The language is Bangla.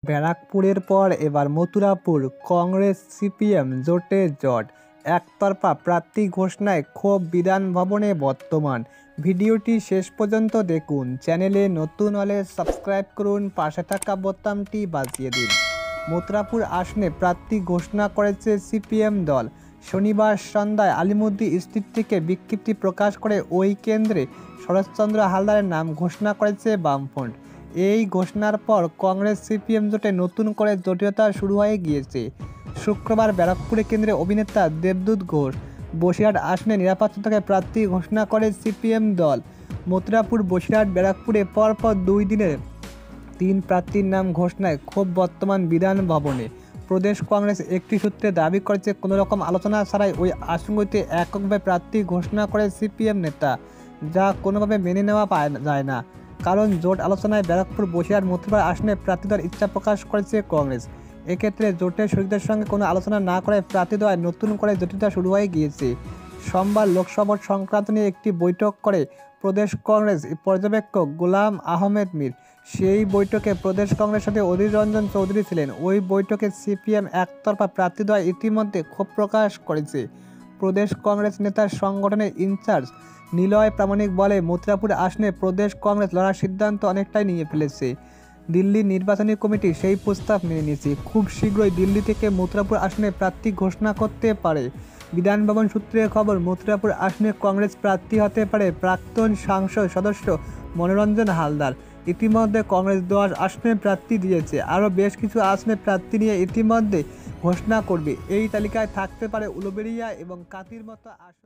ব্যারাকপুরের পর এবার মথুরাপুর, কংগ্রেস সিপিএম জোটে জট, একতরফা প্রার্থী ঘোষণায় ক্ষোভ বিধান ভবনে বর্তমান। ভিডিওটি শেষ পর্যন্ত দেখুন। চ্যানেলে নতুন হলে সাবস্ক্রাইব করুন, পাশে থাকা বোতামটি বাজিয়ে দিন। মথুরাপুর আসনে প্রার্থী ঘোষণা করেছে সিপিএম দল। শনিবার সন্ধ্যায় আলিমুদ্দি স্ট্রিট থেকে বিজ্ঞপ্তি প্রকাশ করে ওই কেন্দ্রে শরৎচন্দ্র হালদারের নাম ঘোষণা করেছে বামফ্রন্ট। এই ঘোষণার পর কংগ্রেস সিপিএম জোটে নতুন করে জটিলতা শুরু হয়ে গিয়েছে। শুক্রবার ব্যারাকপুরে কেন্দ্রে অভিনেতা দেবদূত ঘোষ বসিরহাট আসনে নিরাপত্তাকে প্রার্থী ঘোষণা করে সিপিএম দল। মথুরাপুর, বসিরহাট, ব্যারাকপুরে পরপর 2 দিনের 3 প্রার্থীর নাম ঘোষণায় ক্ষোভ বর্তমান বিধান ভবনে। প্রদেশ কংগ্রেস একটি সূত্রে দাবি করেছে, কোনো রকম আলোচনা ছাড়াই ওই আসনগুলিতে এককভাবে প্রার্থী ঘোষণা করে সিপিএম নেতা, যা কোনোভাবে মেনে নেওয়া যায় না। কারণ জোট আলোচনায় ব্যারাকপুর, বসিরহাট, মথুরাপুর আসনে প্রার্থী দেওয়ার ইচ্ছা প্রকাশ করেছে কংগ্রেস। এক্ষেত্রে জোটের শরিকদের সঙ্গে কোনো আলোচনা না করে প্রার্থী দেওয়ায় নতুন করে জটিলতা শুরু হয়ে গিয়েছে। সোমবার লোকসভা ভোট সংক্রান্ত নিয়ে একটি বৈঠক করে প্রদেশ কংগ্রেস পর্যবেক্ষক গোলাম আহমেদ মীর। সেই বৈঠকে প্রদেশ কংগ্রেস সভাপতি অধীর রঞ্জন চৌধুরী ছিলেন। ওই বৈঠকে সিপিএম একতরফা প্রার্থী দেওয়ায় ইতিমধ্যে ক্ষোভ প্রকাশ করেছে। প্রদেশ কংগ্রেস নেতার সংগঠনের ইনচার্জ নিলয় প্রামাণিক বলে, মথুরাপুর আসনে প্রদেশ কংগ্রেস লড়ার সিদ্ধান্ত অনেকটাই নিয়ে ফেলেছে। দিল্লির নির্বাচনী কমিটি সেই প্রস্তাব মেনে নিয়েছে। খুব শীঘ্রই দিল্লি থেকে মথুরাপুর আসনে প্রার্থী ঘোষণা করতে পারে। বিধানভবন সূত্রে খবর, মথুরাপুর আসনে কংগ্রেস প্রার্থী হতে পারে প্রাক্তন সংসদ সদস্য মনোরঞ্জন হালদার। ইতিমধ্যে কংগ্রেস 10 আসনে প্রার্থী দিয়েছে, আরও বেশ কিছু আসনে প্রার্থী নিয়ে ইতিমধ্যে ঘোষণা করবে। এই তালিকায় থাকতে পারে উলুবেড়িয়া এবং কাতির মতো আসন।